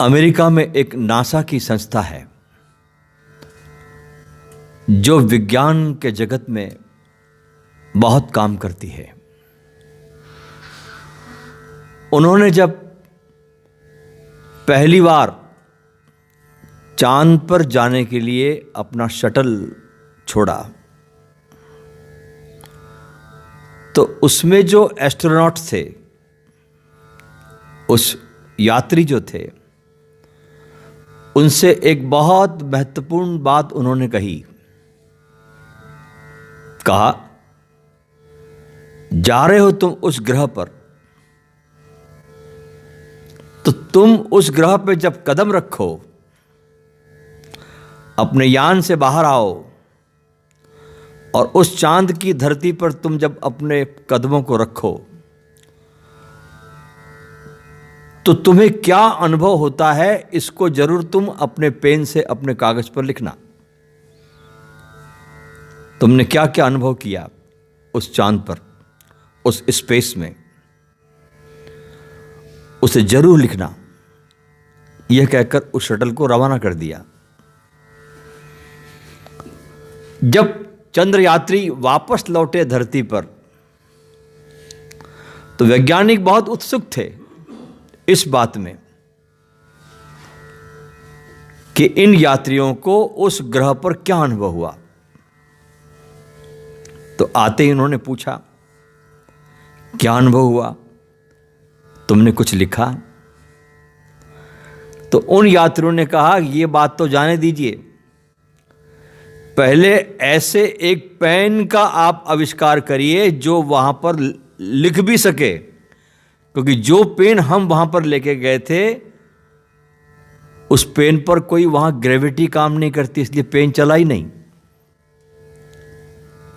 America में एक NASA की संस्था है जो विज्ञान के जगत में बहुत काम करती है। उन्होंने जब पहली बार चांद पर जाने के लिए अपना शटल छोड़ा तो उसमें जो एस्ट्रोनॉट थे, उस यात्री जो थे, उनसे एक बहुत महत्वपूर्ण बात उन्होंने कहा, जा रहे हो तुम उस ग्रह पर, तो तुम उस ग्रह पे जब कदम रखो, अपने यान से बाहर आओ और उस चांद की धरती पर तुम जब अपने कदमों को रखो तो तुम्हें क्या अनुभव होता है, इसको जरूर तुम अपने पेन से अपने कागज पर लिखना। तुमने क्या क्या अनुभव किया उस चांद पर, उस स्पेस में, उसे जरूर लिखना। यह कहकर उस शटल को रवाना कर दिया। जब चंद्रयात्री वापस लौटे धरती पर तो वैज्ञानिक बहुत उत्सुक थे इस बात में कि इन यात्रियों को उस ग्रह पर क्या अनुभव हुआ। तो आते ही उन्होंने पूछा, क्या अनुभव हुआ, तुमने कुछ लिखा? तो उन यात्रियों ने कहा, यह बात तो जाने दीजिए, पहले ऐसे एक पेन का आप आविष्कार करिए जो वहां पर लिख भी सके, क्योंकि जो पेन हम वहां पर लेके गए थे उस पेन पर कोई वहां ग्रेविटी काम नहीं करती, इसलिए पेन चला ही नहीं।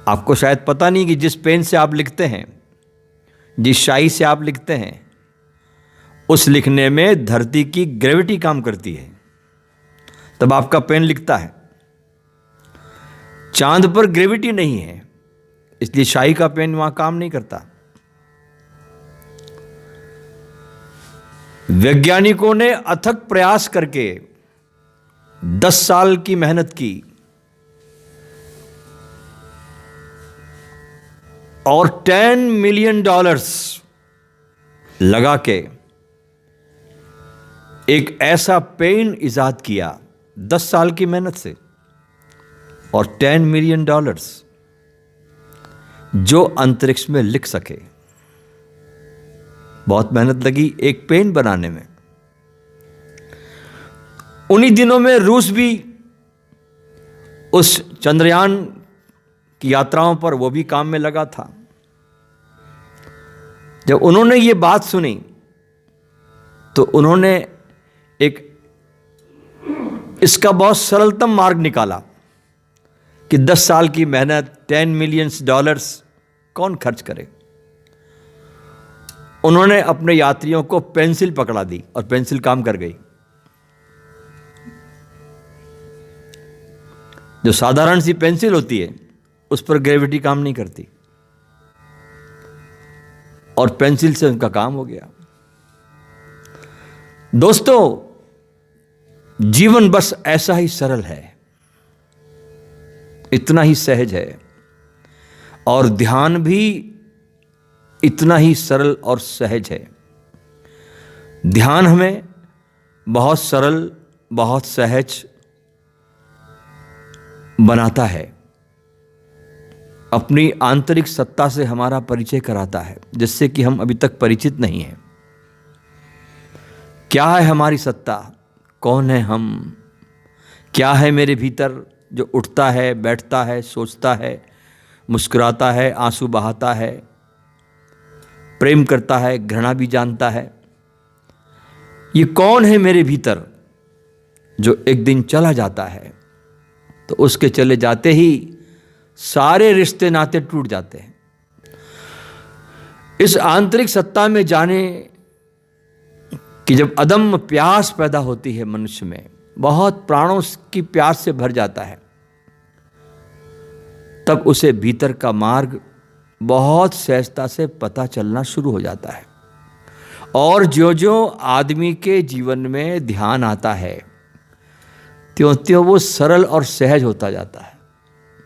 आपको शायद पता नहीं कि जिस पेन से आप लिखते हैं, जिस स्याही से आप लिखते हैं, उस लिखने में धरती की ग्रेविटी काम करती है, तब आपका पेन लिखता है। चांद पर ग्रेविटी नहीं है, इसलिए स्याही का पेन वहां काम नहीं करता। वैज्ञानिकों ने अथक प्रयास करके 10 साल की मेहनत की और $10 मिलियन लगा के एक ऐसा पेन इजाद किया 10 साल की मेहनत से, और $10 मिलियन जो अंतरिक्ष में लिख सके। बहुत मेहनत लगी एक पेन बनाने में। उन्हीं दिनों में रूस भी उस चंद्रयान की यात्राओं पर वो भी काम में लगा था। जब उन्होंने ये बात सुनी तो उन्होंने एक इसका बहुत सरलतम मार्ग निकाला कि 10 साल की मेहनत, $10 मिलियन कौन खर्च करे। उन्होंने अपने यात्रियों को पेंसिल पकड़ा दी और पेंसिल काम कर गई। जो साधारण सी पेंसिल होती है उस पर ग्रेविटी काम नहीं करती, और पेंसिल से उनका काम हो गया। दोस्तों, जीवन बस ऐसा ही सरल है, इतना ही सहज है, और ध्यान भी इतना ही सरल और सहज है। ध्यान हमें बहुत सरल, बहुत सहज बनाता है, अपनी आंतरिक सत्ता से हमारा परिचय कराता है, जिससे कि हम अभी तक परिचित नहीं हैं। क्या है हमारी सत्ता, कौन है हम, क्या है मेरे भीतर जो उठता है, बैठता है, सोचता है, मुस्कुराता है, आंसू बहाता है, प्रेम करता है, घृणा भी जानता है। ये कौन है मेरे भीतर जो एक दिन चला जाता है तो उसके चले जाते ही सारे रिश्ते नाते टूट जाते हैं। इस आंतरिक सत्ता में जाने कि जब अदम्य प्यास पैदा होती है मनुष्य में, बहुत प्राणों की प्यास से भर जाता है, तब उसे भीतर का मार्ग बहुत सहजता से पता चलना शुरू हो जाता है। और ज्यों ज्यों आदमी के जीवन में ध्यान आता है त्यों त्यों वो सरल और सहज होता जाता है।